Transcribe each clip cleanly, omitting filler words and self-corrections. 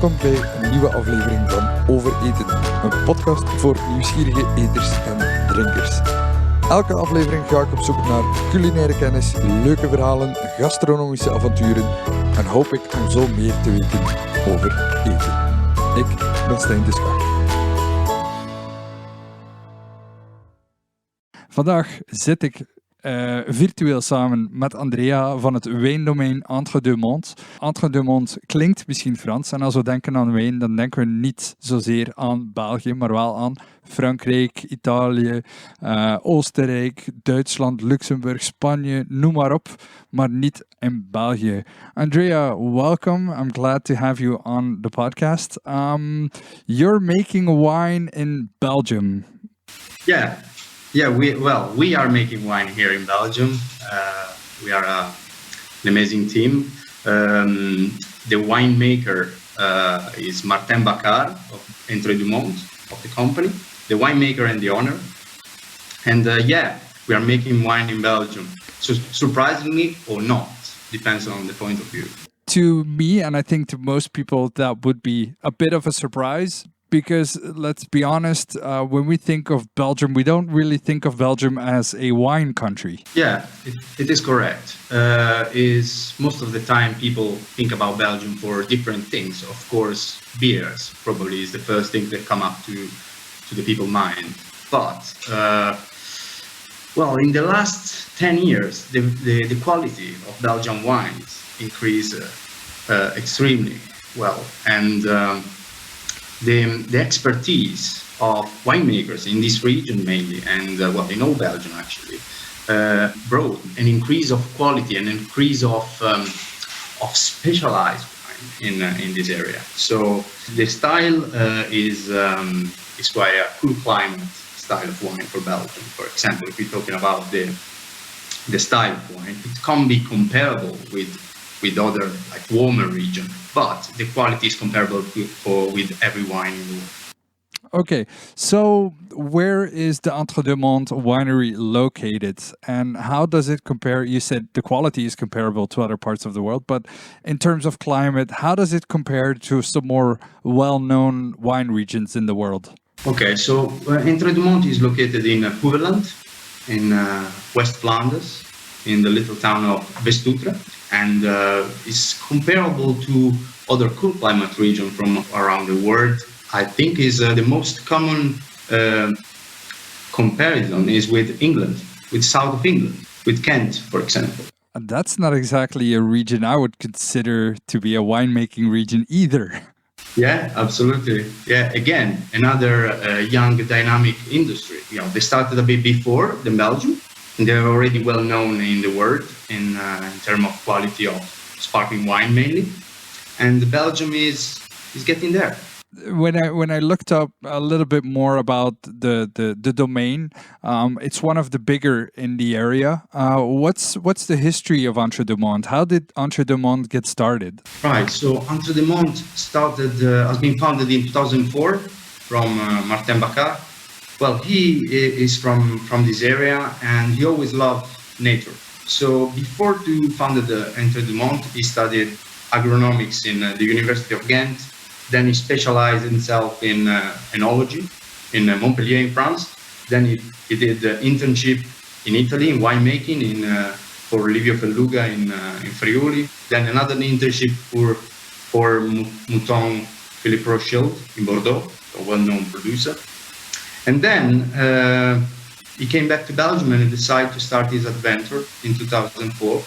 Welkom bij een nieuwe aflevering van Over Eten, een podcast voor nieuwsgierige eters en drinkers. Elke aflevering ga ik op zoek naar culinaire kennis, leuke verhalen, gastronomische avonturen en hoop ik om zo meer te weten over eten. Ik ben Stijn de Schaar. Vandaag zit ik virtueel samen met Andrea van het Wijndomein Entre Deux Monts. Entre Deux Monts klinkt misschien Frans en als we denken aan wijn, dan denken we niet zozeer aan België, maar wel aan Frankrijk, Italië, Oostenrijk, Duitsland, Luxemburg, Spanje, noem maar op, maar niet in België. Andrea, welcome. I'm glad to have you on the podcast. You're making wine in Belgium. Yeah, we are making wine here in Belgium. We are an amazing team. The winemaker is Martin Baccar of Entre Deux Monts, of the company, the winemaker and the owner. And we are making wine in Belgium. So surprisingly or not, depends on the point of view. To me, and I think to most people, that would be a bit of a surprise. Because let's be honest, when we think of Belgium, we don't really think of Belgium as a wine country. Yeah, it is correct. Is most of the time people think about Belgium for different things. Of course, beers probably is the first thing that come up to the people's mind. But in the last 10 years, the quality of Belgian wines increased extremely well, and the expertise of winemakers in this region mainly, and in all Belgium actually, brought an increase of quality, an increase of specialized wine in this area. So the style is quite a cool climate style of wine for Belgium. For example, if we're talking about the style of wine, it can be comparable with other like warmer region, but the quality is comparable with every wine in the world. Okay, so where is the Entre Deux Monts winery located, and how does it compare? You said the quality is comparable to other parts of the world, but in terms of climate, how does it compare to some more well-known wine regions in the world? Okay, so Entre Deux Monts is located in Puveland, in West Flanders, in the little town of West-Utrecht, and is comparable to other cool climate regions from around the world. I think is the most common comparison is with England, with south of England, with Kent, for example. That's not exactly a region I would consider to be a winemaking region either. Yeah, absolutely. Yeah, again, another young, dynamic industry. They started a bit before than Belgium, and they're already well known in the world in terms of quality of sparkling wine mainly. And Belgium is getting there. When I looked up a little bit more about the domain, it's one of the bigger in the area. What's the history of Entre Deux Monts? How did Entre Deux Monts get started? Right. So Entre Deux Monts has been founded in 2004 from Martin Baccar. Well, he is from this area and he always loved nature. So before to found Entre Deux Monts, he studied agronomics in the University of Ghent. Then he specialized himself in enology in Montpellier in France. Then he did the internship in Italy in winemaking for Livio Felluga in Friuli. Then another internship for Mouton Philippe Rothschild in Bordeaux, a well-known producer. And then he came back to Belgium and decided to start his adventure in 2004.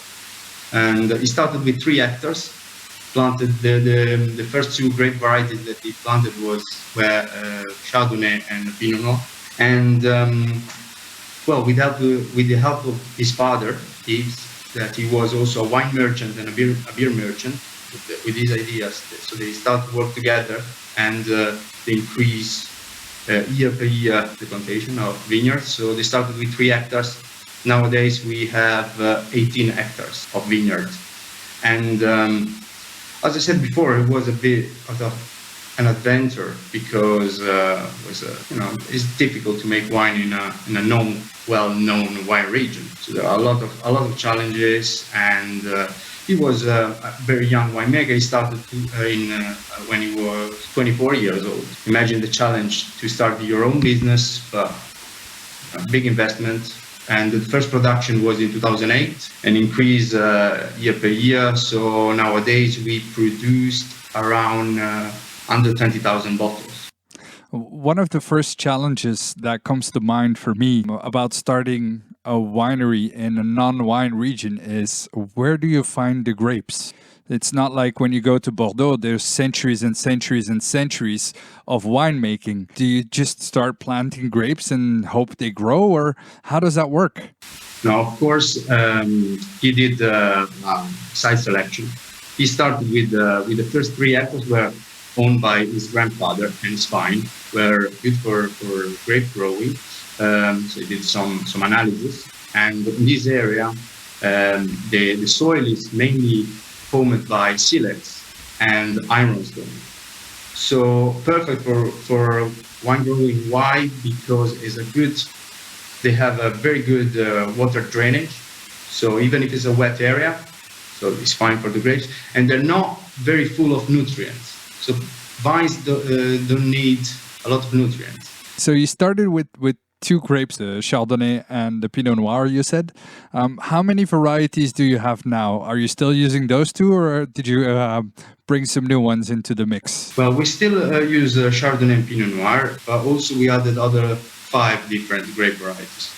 And he started with 3 hectares. Planted the first 2 grape varieties that he planted were Chardonnay and Pinot Noir. And with the help of his father, that he was also a wine merchant and a beer merchant, with his ideas. So they start to work together and they increase year per year the plantation of vineyards. So they started with 3 hectares. Nowadays we have 18 hectares of vineyards. And as I said before, it was a bit of an adventure because it's difficult to make wine in a well-known wine region. So there are a lot of challenges, and He was a very young winemaker. He started when he was 24 years old. Imagine the challenge to start your own business, a big investment. And the first production was in 2008, an increase year per year. So nowadays we produced around under 20,000 bottles. One of the first challenges that comes to mind for me about starting a winery in a non-wine region is, where do you find the grapes? It's not like when you go to Bordeaux, there's centuries and centuries and centuries of winemaking. Do you just start planting grapes and hope they grow, or how does that work? Now, of course, he did site selection. He started with the first 3 hectares were owned by his grandfather, and his vine were good for grape growing. So he did some analysis, and in this area, the soil is mainly formed by silex and ironstone. So perfect for wine growing. Why? Because they have a very good water drainage. So even if it's a wet area, so it's fine for the grapes, and they're not very full of nutrients. So vines don't need a lot of nutrients. So you started with 2 grapes, the Chardonnay and the Pinot Noir, you said. How many varieties do you have now? Are you still using those 2, or did you bring some new ones into the mix? Well, we still use Chardonnay and Pinot Noir, but also we added other 5 different grape varieties.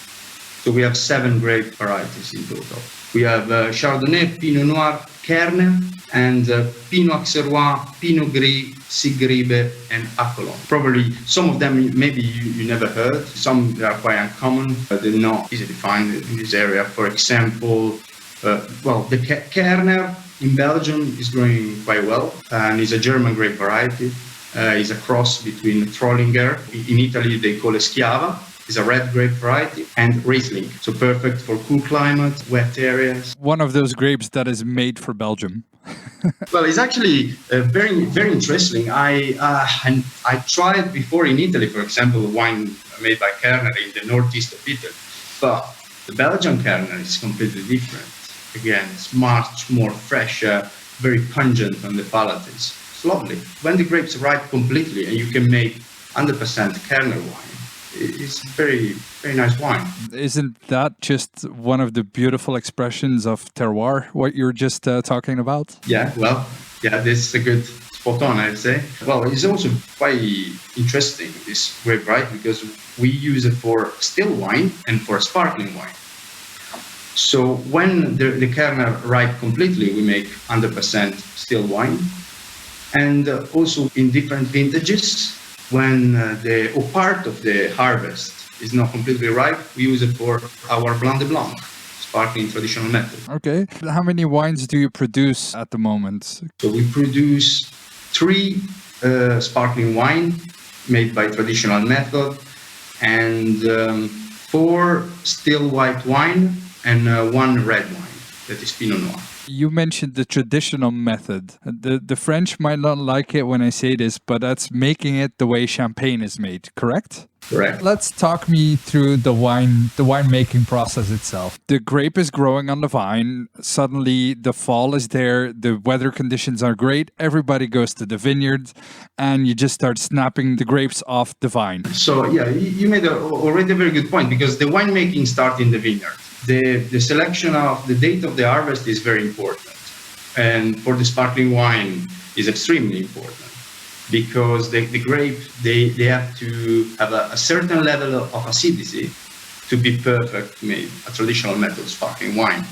So we have 7 grape varieties in total. We have Chardonnay, Pinot Noir, Kerner, and Pinot Auxerrois, Pinot Gris, Sigribe, and Acolon. Probably some of them maybe you never heard. Some are quite uncommon, but they're not easy to find in this area. For example, the Kerner in Belgium is growing quite well, and is a German grape variety. It's a cross between Trollinger, in Italy they call it Schiava. It's a red grape variety, and Riesling. So perfect for cool climate, wet areas. One of those grapes that is made for Belgium. Well, it's actually very, very interesting. I tried before in Italy, for example, wine made by Kerner in the northeast of Italy. But the Belgian Kerner is completely different. Again, it's much more fresher, very pungent on the palate. It's lovely. When the grapes ripe completely and you can make 100% Kerner wine, it's very, very nice wine. Isn't that just one of the beautiful expressions of terroir, what you were just talking about? Yeah, this is a good spot on, I'd say. Well, it's also quite interesting, this grape variety, because we use it for still wine and for sparkling wine. So when the Kerner ripe completely, we make 100% still wine. And also in different vintages, when part of the harvest is not completely ripe, we use it for our Blanc de Blanc, sparkling traditional method. Okay. How many wines do you produce at the moment? So we produce 3 sparkling wine made by traditional method, and 4 still white wine, and 1 red wine, that is Pinot Noir. You mentioned the traditional method. The French might not like it when I say this, but that's making it the way champagne is made, correct? Correct. Let's talk me through the winemaking process itself. The grape is growing on the vine. Suddenly the fall is there. The weather conditions are great. Everybody goes to the vineyard and you just start snapping the grapes off the vine. So yeah, you made already a very good point, because the winemaking starts in the vineyard. The selection of the date of the harvest is very important. And for the sparkling wine is extremely important, because the grape, they have to have a certain level of acidity to be perfect to make a traditional method sparkling wine.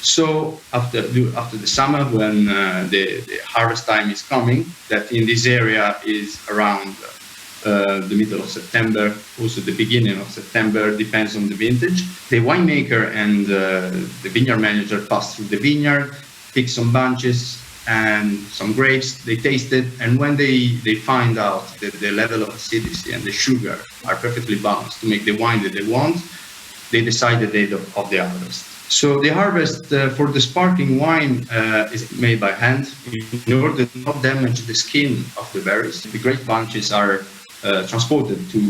So after the summer, when the harvest time is coming, that in this area is around the middle of September, also the beginning of September, depends on the vintage. The winemaker and the vineyard manager pass through the vineyard, pick some bunches and some grapes, they taste it, and when they find out that the level of acidity and the sugar are perfectly balanced to make the wine that they want, they decide the date of the harvest. So the harvest for the sparkling wine is made by hand in order to not damage the skin of the berries. The grape bunches are transported to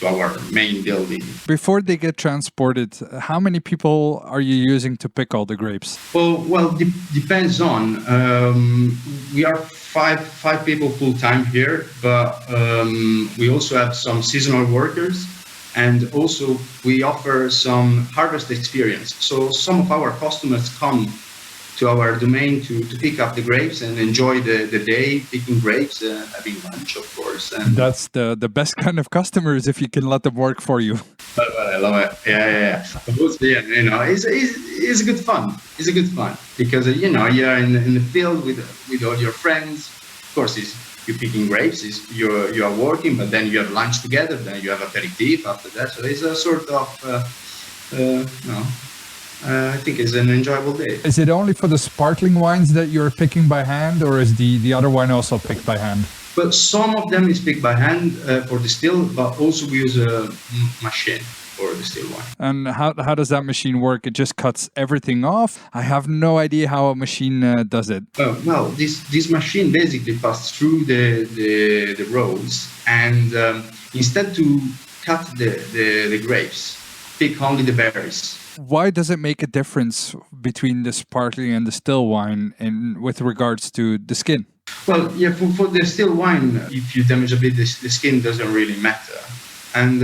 our main building. Before they get transported, how many people are you using to pick all the grapes? Well, depends on. We are five people full time here, but we also have some seasonal workers, and also we offer some harvest experience. So some of our customers come to our domain to pick up the grapes and enjoy the day picking grapes, having lunch, of course. And That's the best kind of customers if you can let them work for you. I love it. Yeah. But also, yeah, it's good fun. It's a good fun because you're in the field with all your friends. Of course, you're picking grapes. You are working, but then you have lunch together. Then you have aperitif after that. So it's a sort of I think it's an enjoyable day. Is it only for the sparkling wines that you're picking by hand, or is the other wine also picked by hand? But some of them is picked by hand for the still, but also we use a machine for the still wine. And how does that machine work? It just cuts everything off? I have no idea how a machine does it. Well, this machine basically passes through the rows, and instead to cut the grapes, pick only the berries. Why does it make a difference between the sparkling and the still wine with regards to the skin? Well, yeah, for the still wine, if you damage a bit, the skin doesn't really matter. And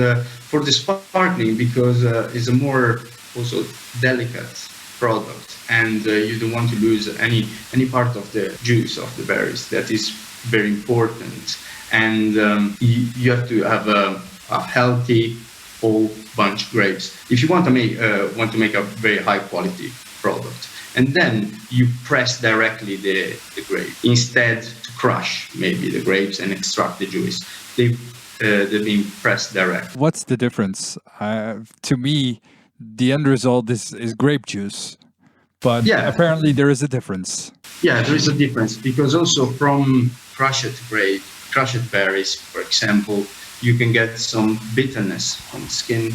for the sparkling, because it's a more also delicate product, and you don't want to lose any part of the juice of the berries. That is very important. And you have to have a healthy whole bunch grapes if you want to make a very high quality product. And then you press directly the grape instead to crush maybe the grapes and extract the juice. They're being pressed direct. What's the difference? To me, the end result is grape juice, but apparently there is a difference. Yeah, there is a difference because also from crushed berries, for example, you can get some bitterness from the skin,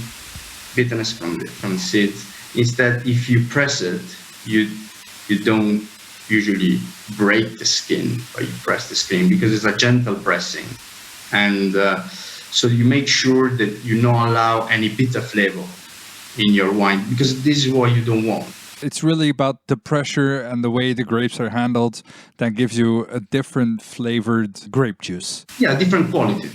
bitterness from the seeds. Instead, if you press it, you don't usually break the skin, but you press the skin because it's a gentle pressing. And so you make sure that you don't allow any bitter flavor in your wine, because this is what you don't want. It's really about the pressure and the way the grapes are handled that gives you a different flavored grape juice. Yeah, different quality.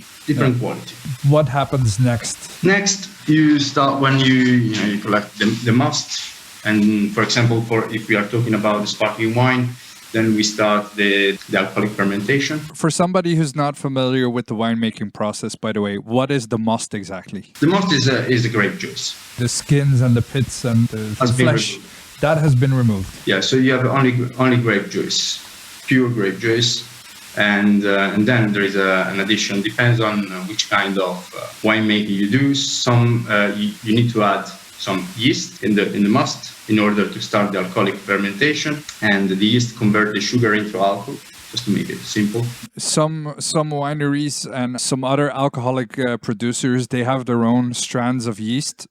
Quality. What happens next? Next, you start when you collect the must. And for example, if we are talking about the sparkling wine, then we start the alcoholic fermentation. For somebody who's not familiar with the winemaking process, by the way, what is the must exactly? The must is the grape juice. The skins and the pits and the flesh, that has been removed. Yeah, so you have only grape juice, pure grape juice. And then there is an addition, depends on which kind of winemaking you do. Some you need to add some yeast in the must in order to start the alcoholic fermentation, and the yeast convert the sugar into alcohol, just to make it simple. Some wineries and some other alcoholic producers, they have their own strands of yeast.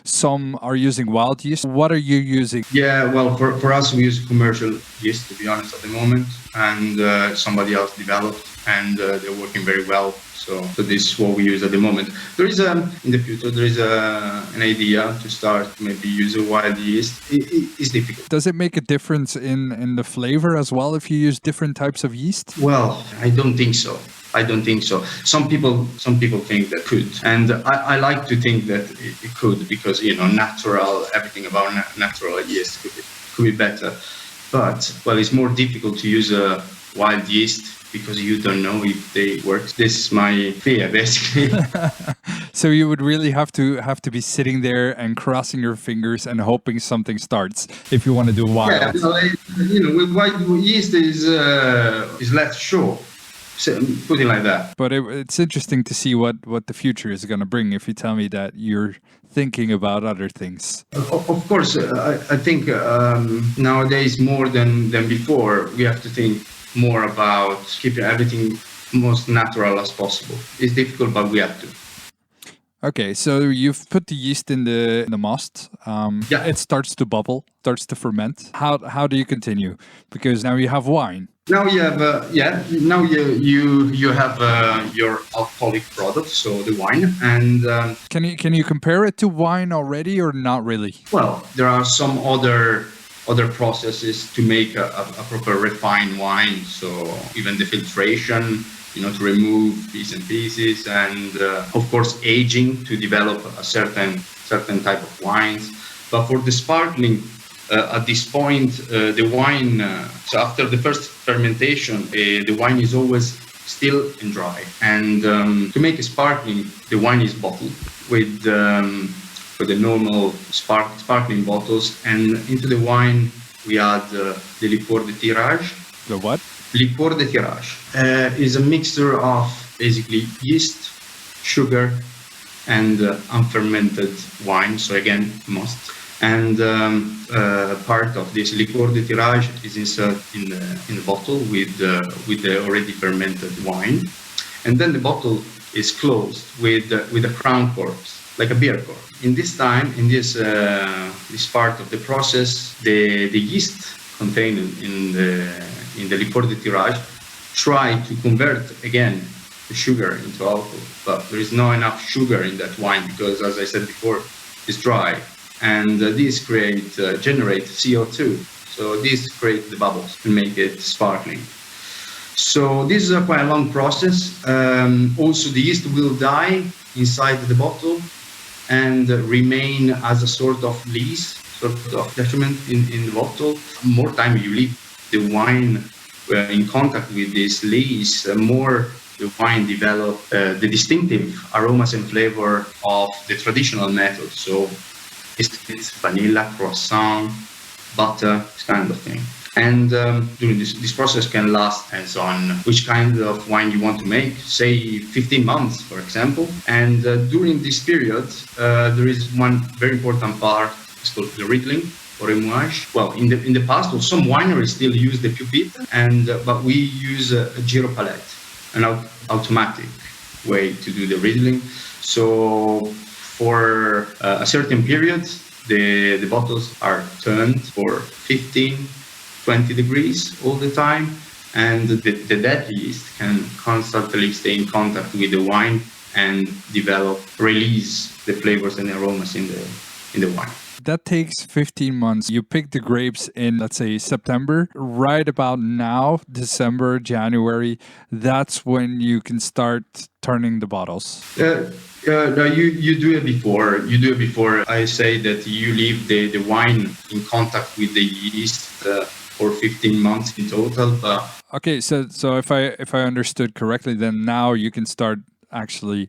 Some are using wild yeast. What are you using? Yeah, well, for us, we use commercial yeast, to be honest, at the moment, and somebody else developed, and they're working very well. So this is what we use at the moment. There is in the future there is an idea to start maybe using wild yeast. It's difficult. Does it make a difference in the flavor as well if you use different types of yeast? Well, I don't think so. Some people think that could, and I like to think that it could, because natural, everything about natural yeast could be better. But it's more difficult to use a wild yeast, because you don't know if they work. This is my fear, basically. So you would really have to be sitting there and crossing your fingers and hoping something starts if you want to do wild. Yeah, with wild yeast is less sure. So, put it like that. But it's interesting to see what the future is going to bring if you tell me that you're thinking about other things. Of course, I think nowadays more than before, we have to think more about keeping everything most natural as possible. It's difficult, but we have to. Okay, so you've put the yeast in the must. It starts to bubble, starts to ferment. How do you continue? Because now you have wine. Now you have now you have your alcoholic product, so the wine, and Can you compare it to wine already or not really? well, there are some other processes to make a proper refined wine. So even the filtration, to remove bits and pieces, and of course aging to develop a certain type of wines. But for the sparkling, at this point, the wine, so after the first fermentation, the wine is always still and dry. And to make a sparkling, the wine is bottled with the normal sparkling bottles. And into the wine, we add the liqueur de tirage. The what? Liqueur de tirage is a mixture of basically yeast, sugar, and unfermented wine. So again, must. And part of this liqueur de tirage is inserted in the bottle with the already fermented wine, and then the bottle is closed with a crown cork, like a beer cork. In this part of the process, the yeast contained in the liqueur de tirage try to convert again the sugar into alcohol, but there is not enough sugar in that wine because, as I said before, it's dry. And these generate CO2. So these create the bubbles and make it sparkling. So this is a quite a long process. Also, the yeast will die inside the bottle and remain as a sort of lees, sort of detriment in the bottle. More time you leave the wine in contact with this lees, more the wine develop the distinctive aromas and flavor of the traditional method. So it's vanilla, croissant, butter, this kind of thing. And during this process can last as on which kind of wine you want to make, say 15 months, for example. And during this period, there is one very important part, it's called the riddling or remouage. Well, in the past, some wineries still use the pipette, but we use a gyro palette, an automatic way to do the riddling. So for a certain period, the bottles are turned for 15-20 degrees all the time, and the dead yeast can constantly stay in contact with the wine and release the flavors and aromas in the wine. That takes 15 months. You pick the grapes in, let's say, September. Right about now, December, January, that's when you can start turning the bottles. No, you do it before. I say that you leave the wine in contact with the yeast for 15 months in total. Okay, so if I understood correctly, then now you can start actually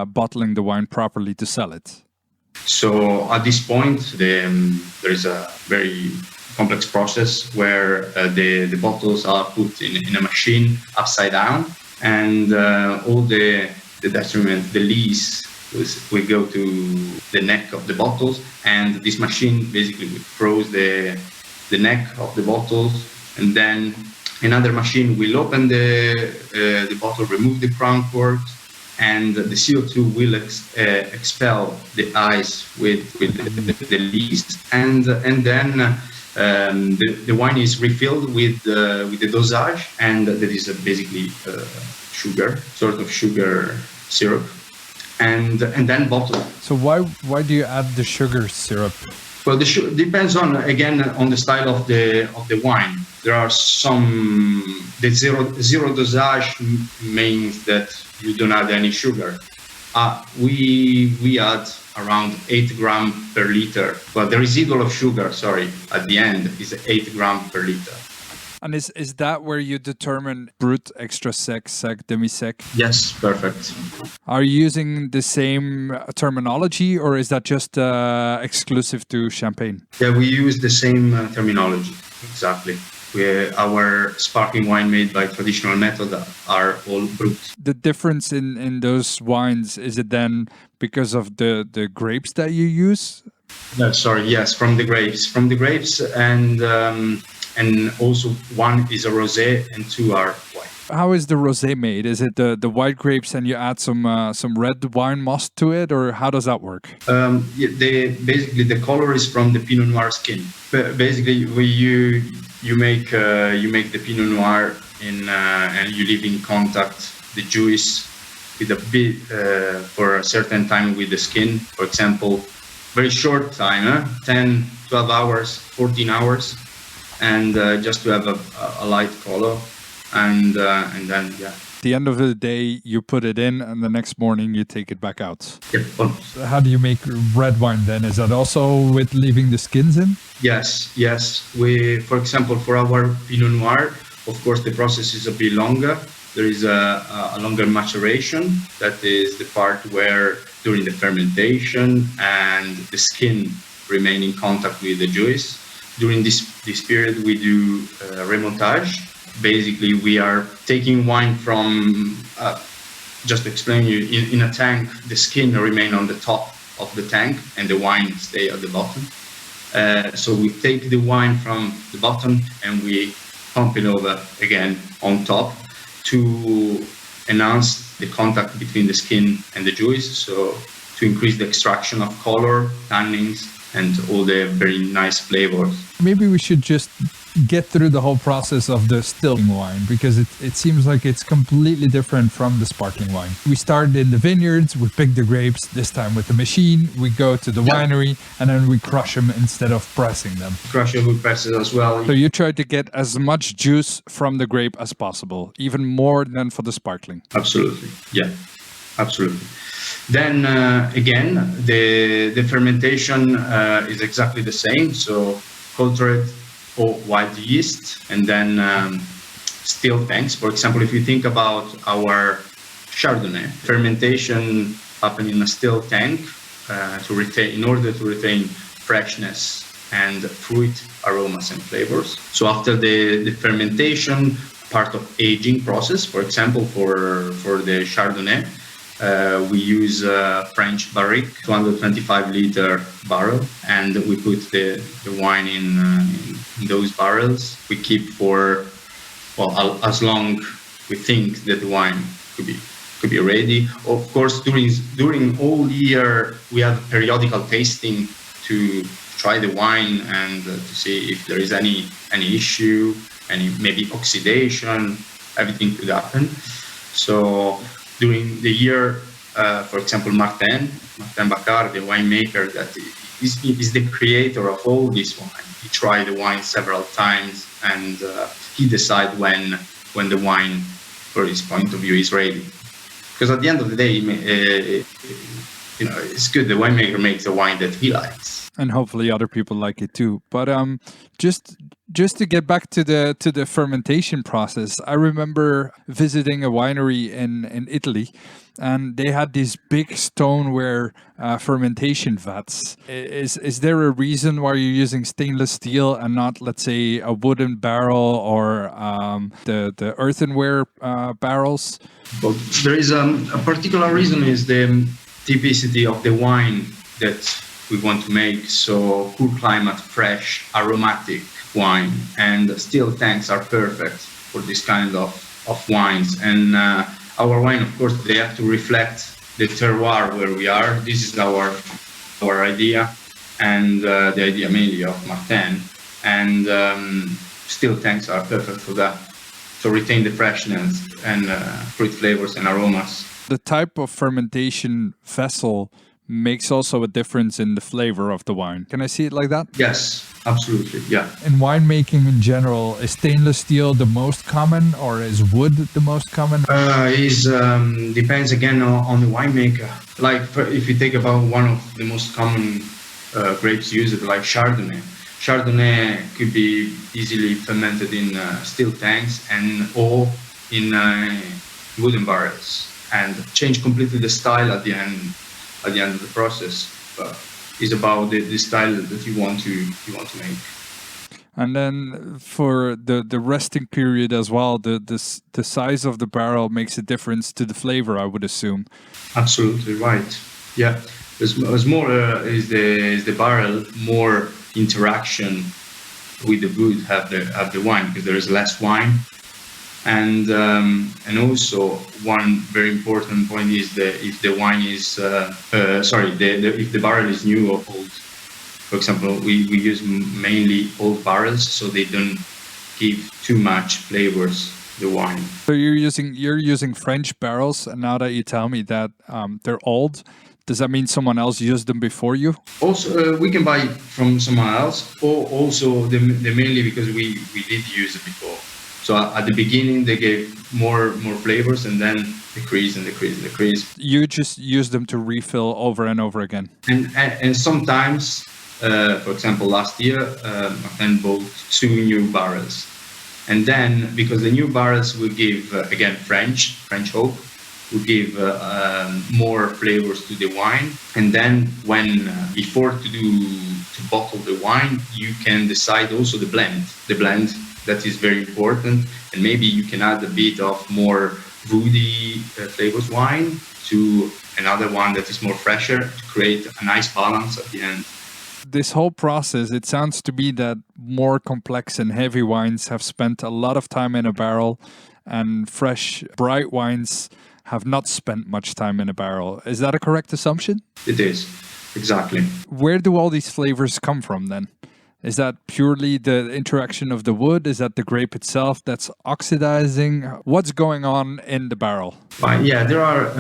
bottling the wine properly to sell it. So at this point, there is a very complex process where the bottles are put in a machine upside down, and all the detriment, the lees, we go to the neck of the bottles, and this machine basically throws the neck of the bottles, and then another machine will open the bottle, remove the crown cork, and the CO2 will expel the ice with the lees, and then the wine is refilled with the dosage, and that is basically sugar, sort of sugar syrup, and then bottled. So why do you add the sugar syrup? Well, depends on the style of the wine. There are the zero dosage means that you don't add any sugar. We add around 8 grams per liter. Well, the residual of sugar, at the end is 8 grams per liter. And is that where you determine brut, extra sec, demi-sec? Yes, perfect. Are you using the same terminology, or is that just exclusive to Champagne? Yeah, we use the same terminology, exactly. Our sparkling wine made by traditional method are all brut. The difference in those wines, is it then because of the grapes that you use? Yes, from the grapes, and also one is a rosé and 2 are white. How is the rosé made? Is it the white grapes and you add some red wine must to it, or how does that work? Basically the color is from the Pinot Noir skin. Basically, you make the Pinot Noir and you leave in contact the juice with a bit for a certain time with the skin. For example, very short time, 10, 12 hours, 14 hours, and just to have a light color, and then At the end of the day, you put it in, and the next morning you take it back out. Yep, almost. How do you make red wine then? Is that also with leaving the skins in? Yes. We, for example, for our Pinot Noir, of course, the process is a bit longer. There is a longer maturation. That is the part where during the fermentation and the skin remain in contact with the juice. During this period, we do remontage. Basically, we are taking wine from, just to explain you, in a tank, the skin remain on the top of the tank and the wine stay at the bottom. So we take the wine from the bottom and we pump it over again on top to enhance the contact between the skin and the juice, so to increase the extraction of color, tannins, and all the very nice flavors. Maybe we should just get through the whole process of the stilling wine, because it seems like it's completely different from the sparkling wine. We started in the vineyards, we pick the grapes, this time with the machine, we go to the winery, and then we crush them instead of pressing them. Crush it with presses as well. So you try to get as much juice from the grape as possible, even more than for the sparkling. Absolutely, yeah, absolutely. Then again, the fermentation is exactly the same. So cultured or wild yeast, and then still tanks. For example, if you think about our Chardonnay, fermentation happens in a still tank in order to retain freshness and fruit aromas and flavors. So after the fermentation, part of aging process, for example, for the Chardonnay, we use a French barrique, 225-liter barrel, and we put the wine in those barrels. We keep for, well, as long we think that the wine could be ready. Of course, during all year, we have periodical tasting to try the wine and to see if there is any issue, any maybe oxidation, everything could happen. So during the year, for example, Martin Bacard, the winemaker that is the creator of all this wine. He tried the wine several times, and he decides when the wine, for his point of view, is ready. Because at the end of the day, it's good. The winemaker makes a wine that he likes, and hopefully other people like it too. But just to get back to the fermentation process, I remember visiting a winery in Italy, and they had these big stoneware fermentation vats. Is there a reason why you're using stainless steel and not, let's say, a wooden barrel or the earthenware barrels? But there is a particular reason, is the typicity of the wine that we want to make. So cool climate, fresh, aromatic wine, and steel tanks are perfect for this kind of wines. And our wine, of course, they have to reflect the terroir where we are. This is our idea, and the idea mainly of Martin. And steel tanks are perfect for that, to retain the freshness and fruit flavors and aromas. The type of fermentation vessel makes also a difference in the flavor of the wine. Can I see it like that? Yes, absolutely, yeah. In winemaking in general, is stainless steel the most common, or is wood the most common? Depends again on the winemaker. Like if you think about one of the most common grapes used, like Chardonnay. Chardonnay could be easily fermented in steel tanks or in wooden barrels, and change completely the style at the end of the process. But it's about the style that you want to make. And then for the resting period as well, the size of the barrel makes a difference to the flavor, I would assume. Absolutely right. Yeah, as smaller is the barrel, more interaction with the wood have the wine, because there is less wine. And also one very important point is if the wine is if the barrel is new or old. For example, we use mainly old barrels, so they don't give too much flavors the wine. So you're using French barrels, and now that you tell me that they're old, does that mean someone else used them before you? Also, we can buy from someone else, or also they mainly because we did use it before. So at the beginning they gave more flavors, and then decrease. You just use them to refill over and over again. And sometimes, for example, last year my friend bought 2 new barrels, and then because the new barrels will give again French oak, will give more flavors to the wine, and then when before to bottle the wine, you can decide also the blend that is very important, and maybe you can add a bit of more woody flavors wine to another one that is more fresher to create a nice balance at the end. This whole process, it sounds to me that more complex and heavy wines have spent a lot of time in a barrel, and fresh, bright wines have not spent much time in a barrel. Is that a correct assumption? It is, exactly. Where do all these flavors come from then? Is that purely the interaction of the wood? Is that the grape itself that's oxidizing? What's going on in the barrel? Yeah, there are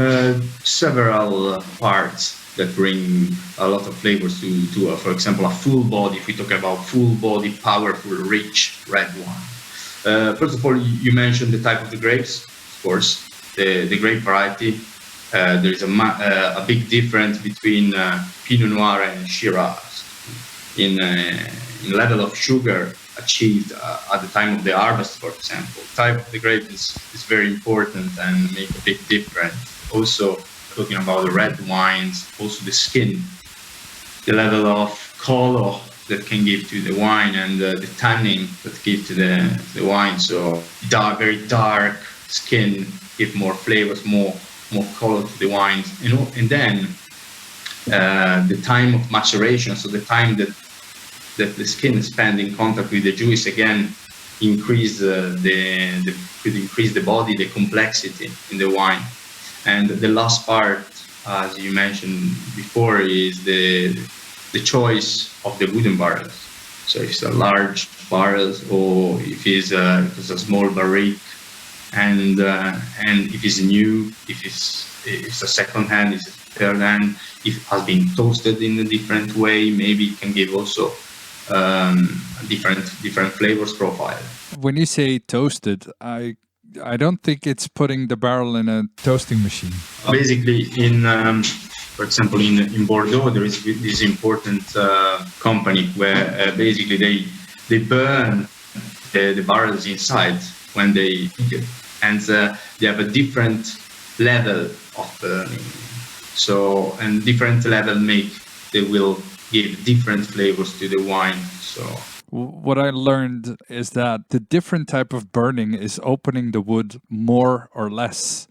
several parts that bring a lot of flavors to for example, a full body. If we talk about full body, powerful, rich red wine. First of all, you mentioned the type of the grapes. Of course, the grape variety. There is a big difference between Pinot Noir and Shiraz in level of sugar achieved at the time of the harvest, for example. Type of the grape is very important and make a big difference. Also, talking about the red wines, also the skin, the level of color that can give to the wine, and the tannin that give to the wine. So very dark skin give more flavors, more color to the wines. And then the time of maturation, so the time that the skin spend in contact with the juice, again could increase the body, the complexity in the wine. And the last part, as you mentioned before, is the choice of the wooden barrels. So if it's a large barrels, or if it's a small barrique, and if it's new, if it's a second hand, if it's a third hand, if it has been toasted in a different way, maybe it can give also different flavors profile. When you say toasted, I don't think it's putting the barrel in a toasting machine. Basically, for example, in Bordeaux, there is this important company where basically they burn the barrels inside when they cook it, and they have a different level of burning. So, and different level they will give different flavors to the wine. So what I learned is that the different type of burning is opening the wood more or less.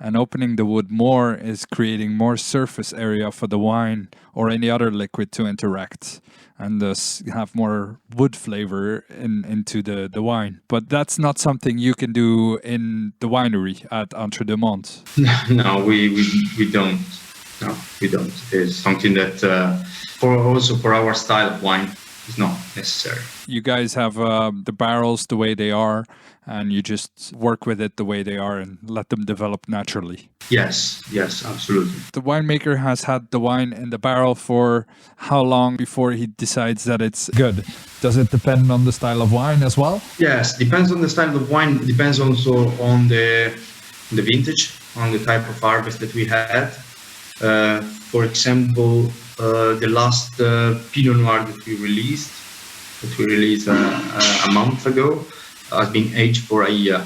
And opening the wood more is creating more surface area for the wine or any other liquid to interact, and thus have more wood flavor into the wine. But that's not something you can do in the winery at Entre Deux Monts. No, we don't. No, we don't. It's something that for our style of wine is not necessary. You guys have the barrels the way they are, and you just work with it the way they are and let them develop naturally. Yes, absolutely. The winemaker has had the wine in the barrel for how long before he decides that it's good? Does it depend on the style of wine as well? Yes, depends on the style of wine. It depends also on the vintage, on the type of harvest that we had. For example, the last Pinot Noir that we released a month ago, has been aged for a year.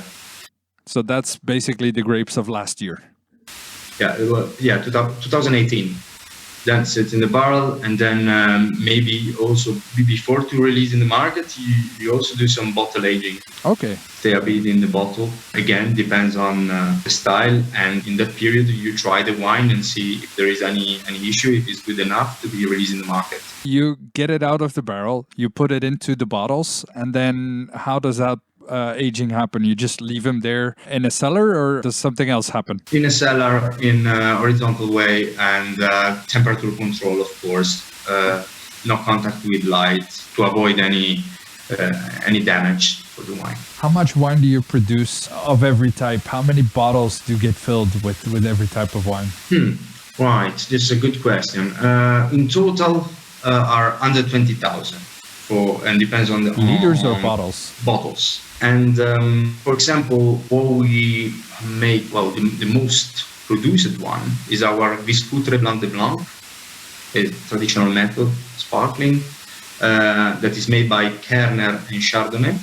So that's basically the grapes of last year. Yeah, 2018. Then sits in the barrel, and then maybe also before to release in the market, you also do some bottle aging. Okay. Stay a bit in the bottle. Again, depends on the style, and in that period you try the wine and see if there is any issue, if it's good enough to be released in the market. You get it out of the barrel, you put it into the bottles, and then how does that aging happen? You just leave them there in a cellar, or does something else happen? In a cellar, in a horizontal way, and temperature control, of course. No contact with light to avoid any damage. for the wine. How much wine do you produce of every type? How many bottles do you get filled with every type of wine? Right, this is a good question. In total, are under 20,000 and depends on the Liters or bottles? Bottles. And for example, what we make, the most produced one is our Viscoutre Blanc de Blanc, a traditional method, sparkling, that is made by Kerner and Chardonnay.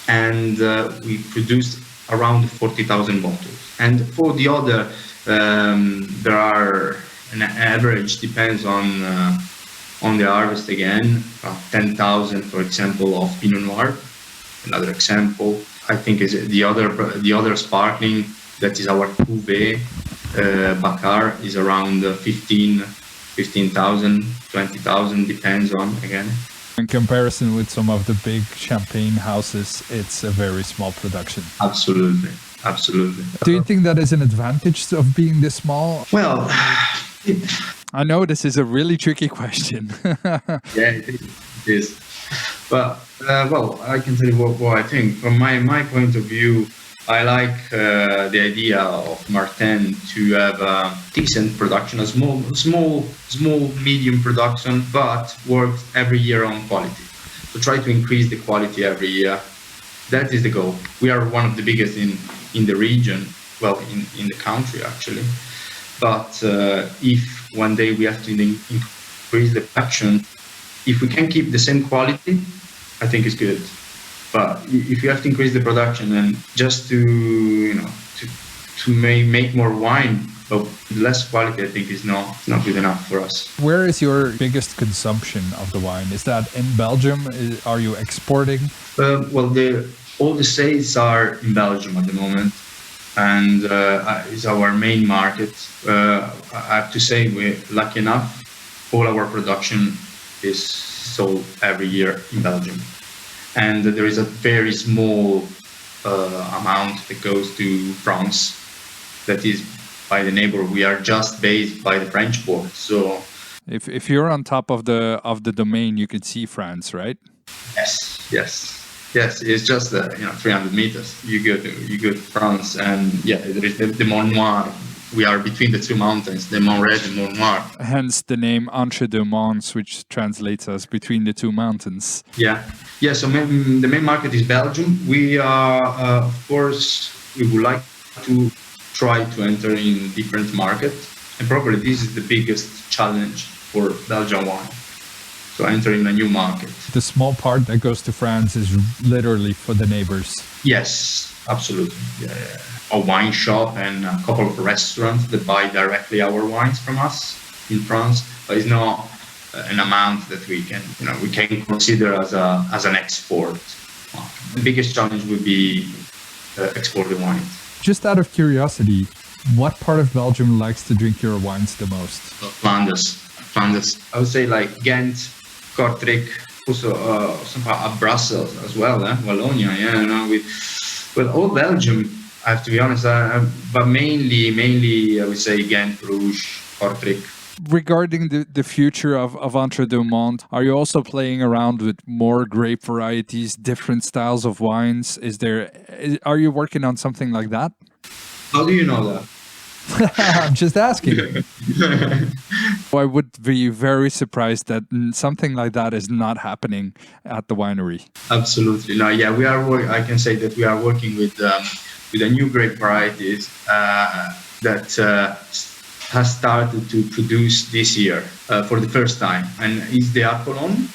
And we produced around 40,000 bottles. And for the other, there are an average, depends on the harvest again, 10,000, for example, of Pinot Noir. Another example, I think, is the other sparkling, that is our Cuvée, Baccar, is around 15,000, 20,000, depends on, again. In comparison with some of the big champagne houses, it's a very small production. Absolutely. Do you think that is an advantage of being this small? Well, I know this is a really tricky question. Yeah, it is. But, I can tell you what I think. From my point of view, I like the idea of Martin to have a decent production, a small, medium production, but work every year on quality. So try to increase the quality every year. That is the goal. We are one of the biggest in the region, in the country actually. But if one day we have to increase the production, if we can keep the same quality, I think it's good. But if you have to increase the production and just to make more wine, but less quality, I think is not good enough for us. Where is your biggest consumption of the wine? Is that in Belgium? Are you exporting? All the sales are in Belgium at the moment, and is our main market. I have to say, we're lucky enough. All our production is sold every year in Belgium. And there is a very small amount that goes to France, that is by the neighbor. We are just based by the French port. So, if you're on top of the domain, you could see France, right? Yes. It's just 300 meters. You go to France, and there is the Mont Noir. We are between the two mountains, the Mont Red and Mont Noir. Hence the name Entre Deux Monts, which translates as between the two mountains. Yeah. So the main market is Belgium. We are, of course, we would like to try to enter in different markets, and probably this is the biggest challenge for Belgian wine. So entering a new market. The small part that goes to France is literally for the neighbors. Yes, absolutely. Yeah. A wine shop and a couple of restaurants that buy directly our wines from us in France, but it's not an amount that we can consider as an export. The biggest challenge would be exporting wines. Just out of curiosity, what part of Belgium likes to drink your wines the most? Flanders. I would say like Ghent, Kortrijk, also somehow Brussels as well, Wallonia. With all Belgium, I have to be honest, but mainly I would say Ghent, Bruges, Kortrijk. Regarding the future of Entre Deux Monts, are you also playing around with more grape varieties, different styles of wines? Are you working on something like that? How do you know that? I'm just asking. I would be very surprised that something like that is not happening at the winery. Absolutely. No, yeah, we are. I can say that we are working with a new grape varieties that has started to produce this year for the first time, and it's the Apollon.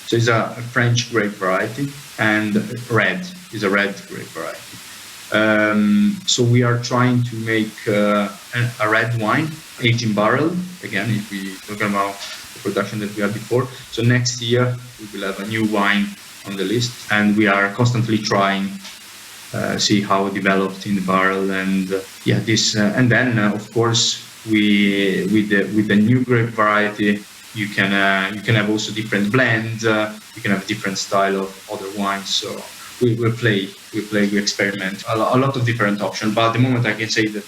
So it's a French grape variety, and red is a red grape variety. So we are trying to make a red wine aged in barrel. Again, if we talk about the production that we had before. So next year we will have a new wine on the list, and we are constantly trying see how it developed in the barrel, and this. And then of course with the new grape variety, you can have also different blends. You can have different style of other wines. So we experiment a lot of different options. But at the moment, I can say that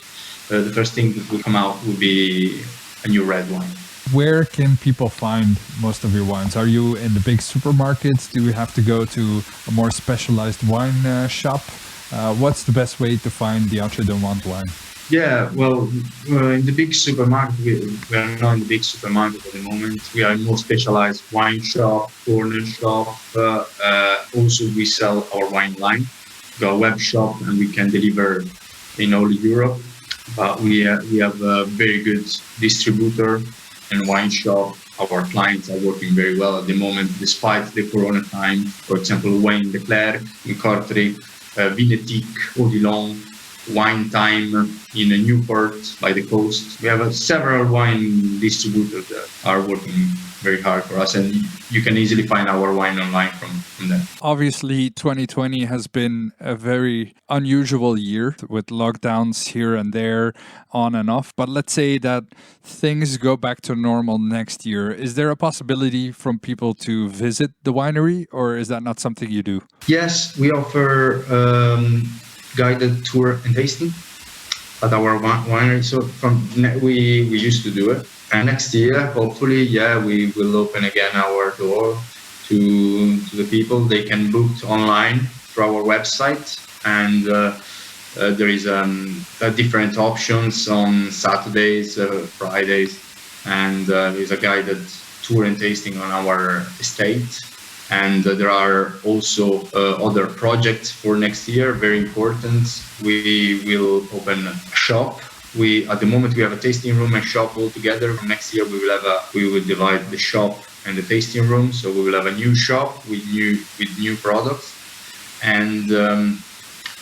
the first thing that will come out will be a new red wine. Where can people find most of your wines? Are you in the big supermarkets? Do you have to go to a more specialized wine shop? What's the best way to find the Entre Deux Monts wine? Yeah, well, in the big supermarket, we are not in the big supermarket at the moment. We are in more specialized wine shop, corner shop. Also, we sell our wine line. We got a web shop, and we can deliver in all Europe. But we have a very good distributor and wine shop. Our clients are working very well at the moment, despite the Corona time. For example, Wine de Clerc in Kortrijk, Vinetic, Odilon, Wine Time in Newport by the coast. We have several wine distributors that are working very hard for us, and you can easily find our wine online from them. Obviously, 2020 has been a very unusual year with lockdowns here and there, on and off. But let's say that things go back to normal next year. Is there a possibility from people to visit the winery, or is that not something you do? Yes, we offer guided tour and tasting at our winery. So we used to do it. And next year, hopefully, we will open again our door to the people. They can book online through our website, and there is different options on Saturdays, Fridays, and there's a guided tour and tasting on our estate. And there are also other projects for next year, very important. We will open a shop. At the moment we have a tasting room and shop all together. From next year we will divide the shop and the tasting room. So we will have a new shop with new products, and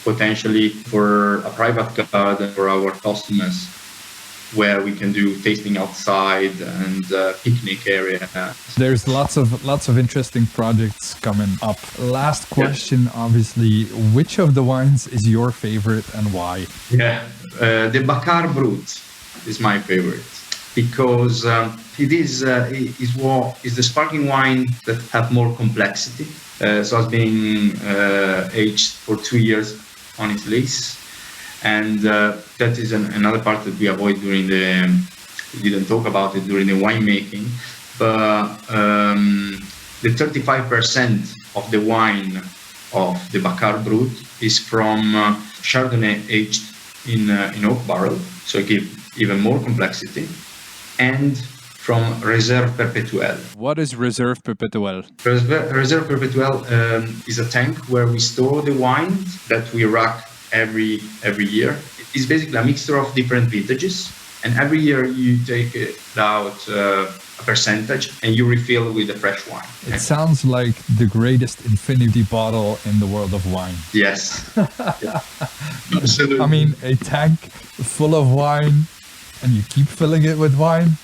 potentially for a private garden for our customers, where we can do tasting outside and picnic area. There's lots of interesting projects coming up. Last question, obviously, which of the wines is your favorite and why? Yeah, the Bacard Brut is my favorite, because it is the sparkling wine that have more complexity. So it's been aged for 2 years on its lease. And that is another part that we avoid we didn't talk about it during the winemaking, but the 35% of the wine of the Bacard Brut is from Chardonnay aged in oak barrel, so it gives even more complexity, and from Réserve Perpétuelle. What is Réserve Perpétuelle? Réserve Perpétuelle is a tank where we store the wine that we rack every year. It's basically a mixture of different vintages, and every year you take out a percentage and you refill with the fresh wine. It sounds like the greatest infinity bottle in the world of wine. Yes. Yeah. Absolutely. I mean, a tank full of wine and you keep filling it with wine.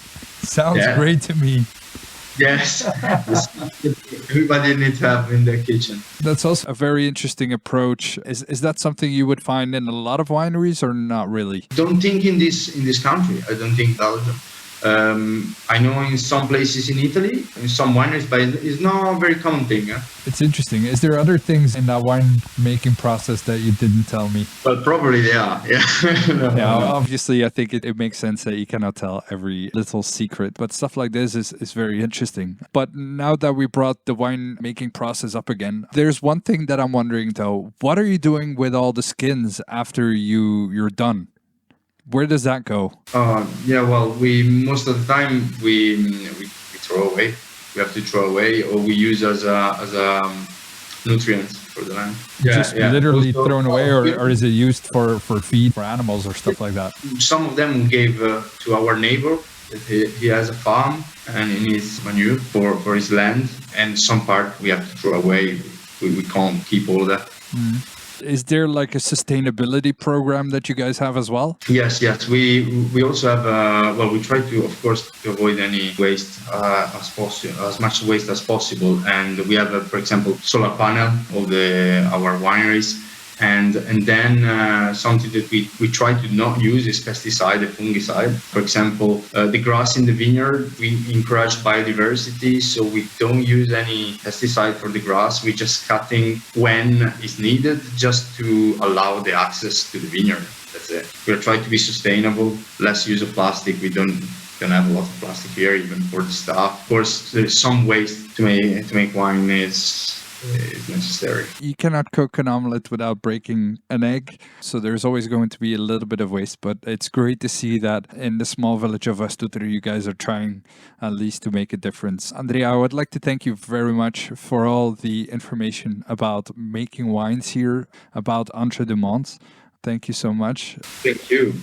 Sounds great to me. Yes, everybody needs to have in their kitchen. That's also a very interesting approach. Is that something you would find in a lot of wineries, or not really? Don't think in this country. I don't think Belgium. I know in some places in Italy, in some wineries, but it's not a very common thing. It's interesting. Is there other things in that wine making process that you didn't tell me? Well, probably they are. Yeah. Obviously, I think it makes sense that you cannot tell every little secret, but stuff like this is very interesting. But now that we brought the wine making process up again, there's one thing that I'm wondering though. What are you doing with all the skins after you're done? Where does that go? Well, most of the time we throw away. We have to throw away, or we use as a nutrient for the land. Literally also, thrown away, or is it used for feed for animals or stuff like that? Some of them we gave to our neighbor. He has a farm, and in his manure for his land, and some part we have to throw away. We can't keep all of that. Mm. Is there like a sustainability program that you guys have as well? Yes. We also have. We try to, of course, to avoid any waste as much waste as possible. And we have, for example, solar panel of our wineries. And then something that we try to not use is pesticide and fungicide. For example, the grass in the vineyard, we encourage biodiversity, so we don't use any pesticide for the grass. We're just cutting when it's needed, just to allow the access to the vineyard. That's it. We're trying to be sustainable, less use of plastic. We don't You can have a lot of plastic here, even for the staff. Of course, there's some waste to make wine. It's necessary. You cannot cook an omelette without breaking an egg, so there's always going to be a little bit of waste, but it's great to see that in the small village of Westouter you guys are trying at least to make a difference. Andrea, I would like to thank you very much for all the information about making wines here, about Entre Deux Monts. Thank you so much. Thank you.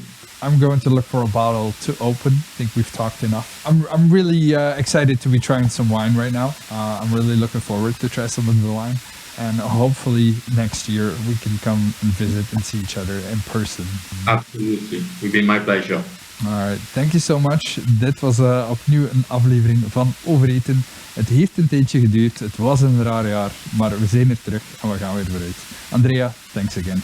I'm going to look for a bottle to open. I think we've talked enough. I'm really excited to be trying some wine right now. I'm really looking forward to try some of the wine. And hopefully next year we can come and visit and see each other in person. Absolutely. It would be my pleasure. Alright, thank you so much. Dit was opnieuw een aflevering van Over Eten. Het heeft een tijdje geduurd. Het was een raar jaar, maar we zijn er terug en we gaan weer vooruit. Andrea, thanks again.